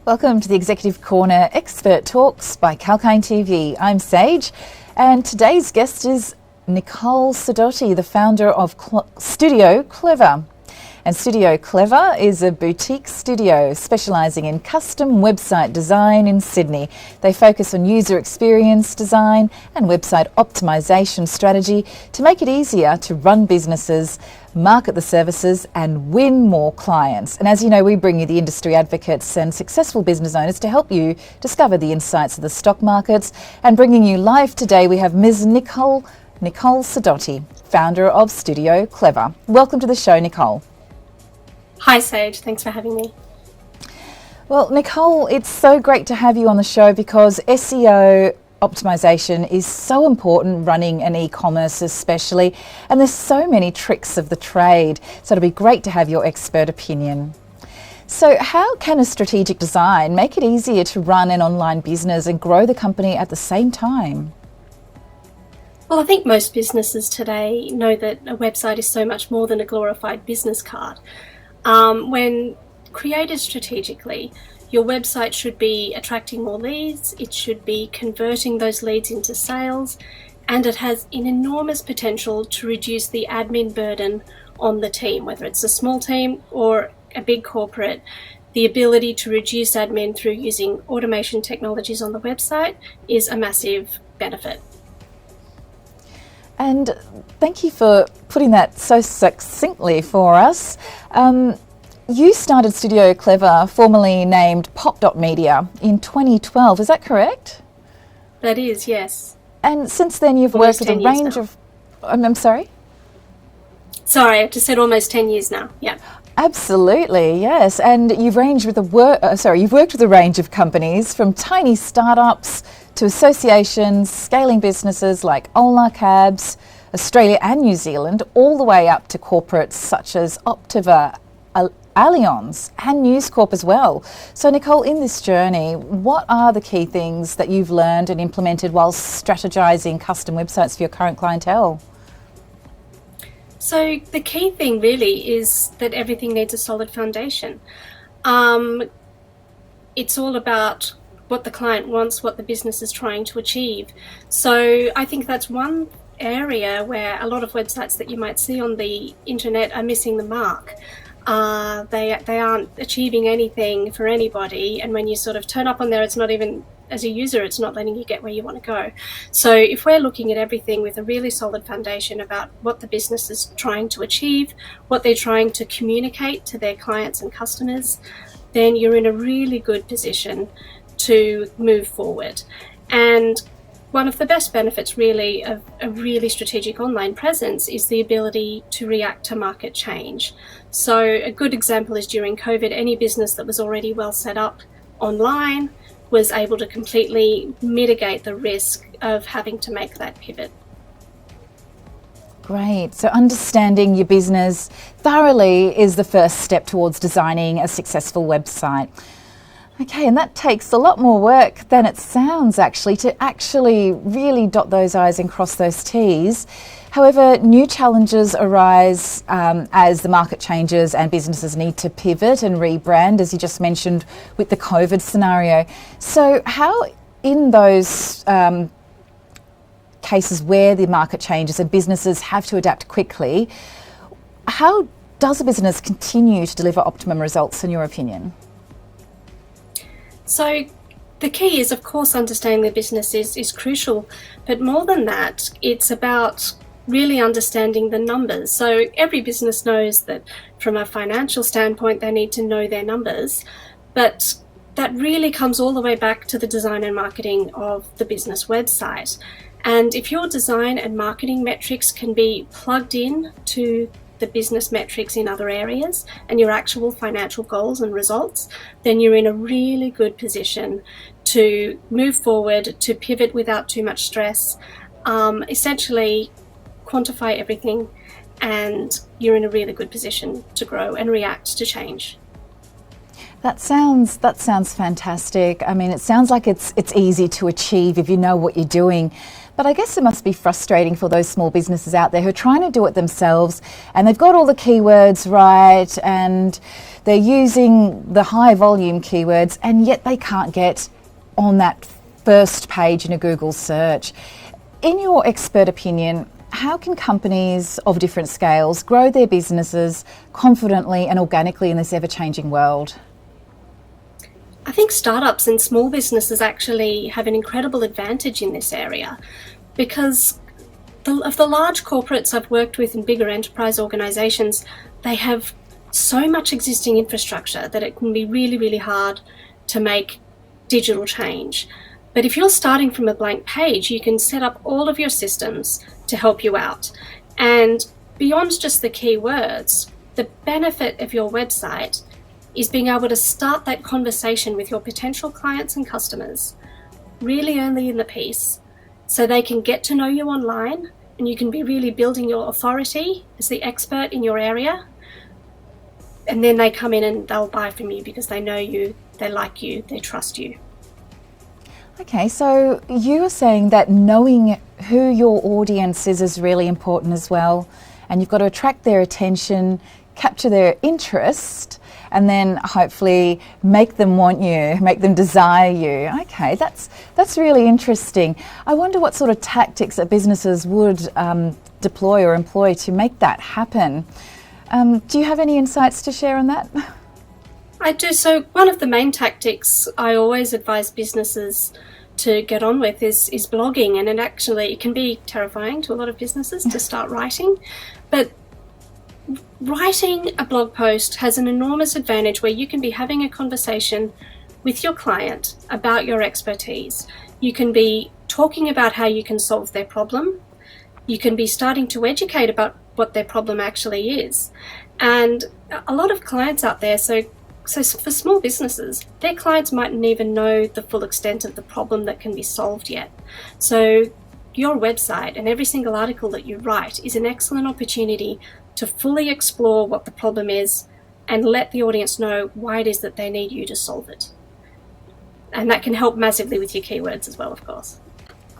Welcome to the Executive Corner Expert Talks by Kalkine TV. I'm Sage, and today's guest is Nicole Sidoti, the founder of Studio Clvr. And Studio Clvr is a boutique studio specialising in custom website design in Sydney. They focus on user experience design and website optimisation strategy to make it easier to run businesses, market the services and win more clients. And as you know, we bring you the industry advocates and successful business owners to help you discover the insights of the stock markets. And bringing you live today, we have Ms Nicole Sidoti, founder of Studio Clvr. Welcome to the show, Nicole. Hi Sage, thanks for having me. Well, Nicole, it's so great to have you on the show because SEO optimization is so important running an e-commerce especially, and there's so many tricks of the trade, so it'll be great to have your expert opinion. So how can a strategic design make it easier to run an online business and grow the company at the same time? Well, I think most businesses today know that a website is so much more than a glorified business card. When created strategically, your website should be attracting more leads, it should be converting those leads into sales, and it has an enormous potential to reduce the admin burden on the team, whether it's a small team or a big corporate. The ability to reduce admin through using automation technologies on the website is a massive benefit. And thank you for putting that so succinctly for us. You started Studio Clvr, formerly named Pop.media, in 2012, is that correct? That is, yes. And since then you've worked with a range of... I'm sorry? Sorry, I just said almost 10 years now, yeah. Absolutely, yes. And you've worked with a range of companies, from tiny startups to associations, scaling businesses like Ola Cabs, Australia and New Zealand, all the way up to corporates such as Optiva, Allianz and News Corp as well. So Nicole, in this journey, what are the key things that you've learned and implemented while strategizing custom websites for your current clientele? So the key thing really is that everything needs a solid foundation. It's all about what the client wants, what the business is trying to achieve. So I think that's one area where a lot of websites that you might see on the internet are missing the mark. They aren't achieving anything for anybody, and when you sort of turn up on there, it's not even, as a user, it's not letting you get where you want to go. So if we're looking at everything with a really solid foundation about what the business is trying to achieve, what they're trying to communicate to their clients and customers, then you're in a really good position to move forward. And one of the best benefits really of a really strategic online presence is the ability to react to market change. So a good example is during COVID, any business that was already well set up online was able to completely mitigate the risk of having to make that pivot. Great. So understanding your business thoroughly is the first step towards designing a successful website. Okay, and that takes a lot more work than it sounds actually, to actually really dot those I's and cross those T's. However, new challenges arise as the market changes and businesses need to pivot and rebrand, as you just mentioned with the COVID scenario. So how, in those cases where the market changes and businesses have to adapt quickly, how does a business continue to deliver optimum results, in your opinion? So the key is, of course, understanding the business is crucial, but more than that, it's about really understanding the numbers. So every business knows that from a financial standpoint, they need to know their numbers, but that really comes all the way back to the design and marketing of the business website. And if your design and marketing metrics can be plugged in to the business metrics in other areas and your actual financial goals and results, then you're in a really good position to move forward, to pivot without too much stress, essentially quantify everything, and you're in a really good position to grow and react to change. That sounds fantastic. I mean, it sounds like it's easy to achieve if you know what you're doing. But I guess it must be frustrating for those small businesses out there who are trying to do it themselves, and they've got all the keywords right and they're using the high volume keywords, and yet they can't get on that first page in a Google search. In your expert opinion, how can companies of different scales grow their businesses confidently and organically in this ever-changing world? I think startups and small businesses actually have an incredible advantage in this area, because of the large corporates I've worked with in bigger enterprise organizations, they have so much existing infrastructure that it can be really, really hard to make digital change. But if you're starting from a blank page, you can set up all of your systems to help you out. And beyond just the keywords, the benefit of your website is being able to start that conversation with your potential clients and customers really early in the piece, so they can get to know you online and you can be really building your authority as the expert in your area. And then they come in and they'll buy from you because they know you, they like you, they trust you. Okay, so you were saying that knowing who your audience is really important as well, and you've got to attract their attention, capture their interest, and then hopefully make them want you, make them desire you. Okay, that's really interesting. I wonder what sort of tactics that businesses would deploy or employ to make that happen. Do you have any insights to share on that? I do. So one of the main tactics I always advise businesses to get on with is blogging, and it can be terrifying to a lot of businesses to start writing, but writing a blog post has an enormous advantage where you can be having a conversation with your client about your expertise. You can be talking about how you can solve their problem. You can be starting to educate about what their problem actually is. And a lot of clients out there, so for small businesses, their clients mightn't even know the full extent of the problem that can be solved yet. So your website and every single article that you write is an excellent opportunity to fully explore what the problem is and let the audience know why it is that they need you to solve it. And that can help massively with your keywords as well, of course.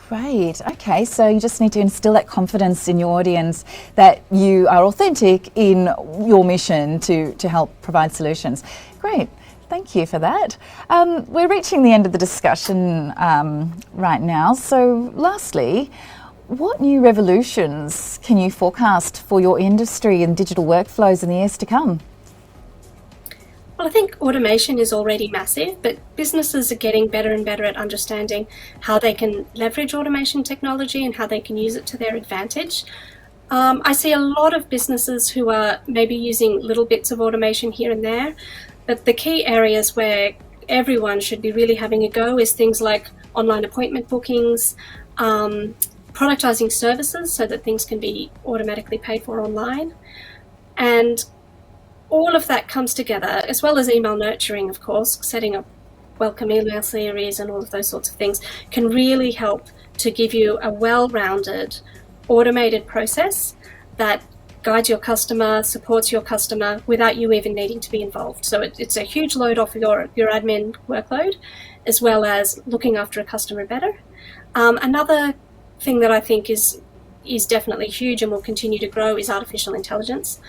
Great. Okay, so you just need to instill that confidence in your audience that you are authentic in your mission to help provide solutions. Great. Thank you for that. We're reaching the end of the discussion right now. So lastly, what new revolutions can you forecast for your industry and digital workflows in the years to come? Well, I think automation is already massive, but businesses are getting better and better at understanding how they can leverage automation technology and how they can use it to their advantage. I see a lot of businesses who are maybe using little bits of automation here and there, but the key areas where everyone should be really having a go is things like online appointment bookings, productizing services so that things can be automatically paid for online. And all of that comes together, as well as email nurturing, of course, setting up welcome email series and all of those sorts of things, can really help to give you a well-rounded, automated process that guides your customer, supports your customer without you even needing to be involved. So it's a huge load off your admin workload, as well as looking after a customer better. Another thing that I think is definitely huge and will continue to grow is artificial intelligence.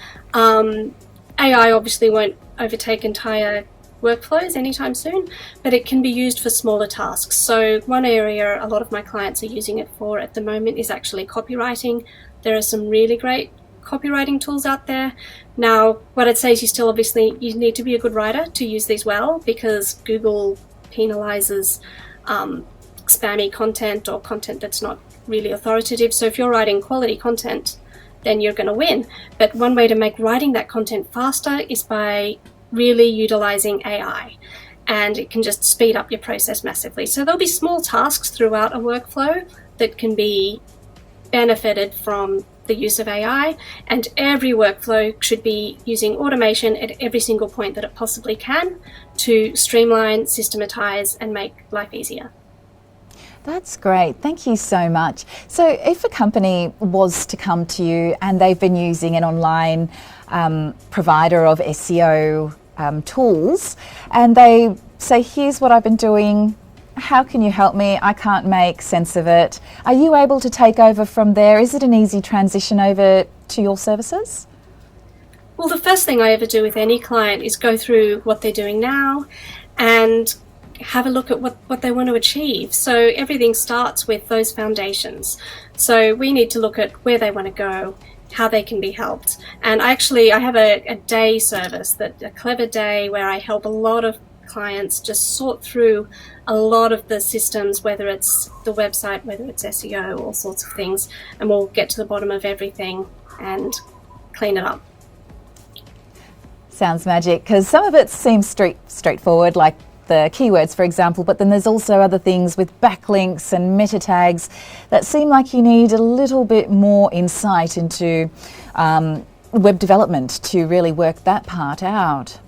AI obviously won't overtake entire workflows anytime soon, but it can be used for smaller tasks. So one area a lot of my clients are using it for at the moment is actually copywriting. There are some really great copywriting tools out there. Now, what I'd say is you need to be a good writer to use these well, because Google penalizes spammy content or content that's not really authoritative. So if you're writing quality content, then you're going to win. But one way to make writing that content faster is by really utilizing AI, and it can just speed up your process massively. So there'll be small tasks throughout a workflow that can be benefited from the use of AI, and every workflow should be using automation at every single point that it possibly can to streamline, systematize, and make life easier. That's great. Thank you so much. So if a company was to come to you and they've been using an online provider of SEO tools, and they say, here's what I've been doing, how can you help me? I can't make sense of it. Are you able to take over from there? Is it an easy transition over to your services? Well, the first thing I ever do with any client is go through what they're doing now and have a look at what they want to achieve. So everything starts with those foundations. So we need to look at where they want to go, how they can be helped. And I have a day service, a Clvr day, where I help a lot of clients just sort through a lot of the systems, whether it's the website, whether it's SEO, all sorts of things, and we'll get to the bottom of everything and clean it up. Sounds magic, because some of it seems straightforward, like the keywords, for example, but then there's also other things with backlinks and meta tags that seem like you need a little bit more insight into web development to really work that part out.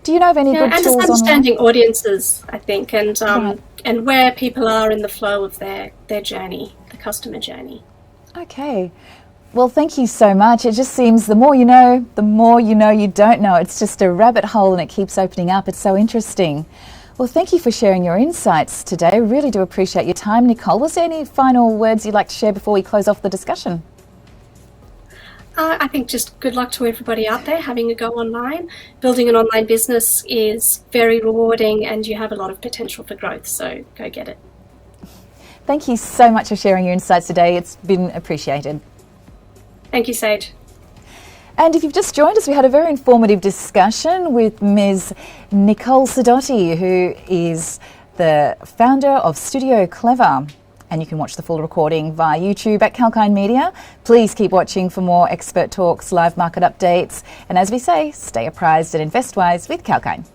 Do you know of any good and tools just understanding online? audiences, I think, and Right. and where people are in the flow of their journey, the customer journey. Okay. Well, thank you so much. It just seems the more you know you don't know. It's just a rabbit hole and it keeps opening up. It's so interesting. Well, thank you for sharing your insights today. Really do appreciate your time, Nicole. Was there any final words you'd like to share before we close off the discussion? I think just good luck to everybody out there having a go online. Building an online business is very rewarding and you have a lot of potential for growth, so go get it. Thank you so much for sharing your insights today. It's been appreciated. Thank you, Sage. And if you've just joined us, we had a very informative discussion with Ms Nicole Sidoti, who is the founder of Studio Clvr. And you can watch the full recording via YouTube at Kalkine Media. Please keep watching for more expert talks, live market updates, and as we say, stay apprised and invest wise with Kalkine.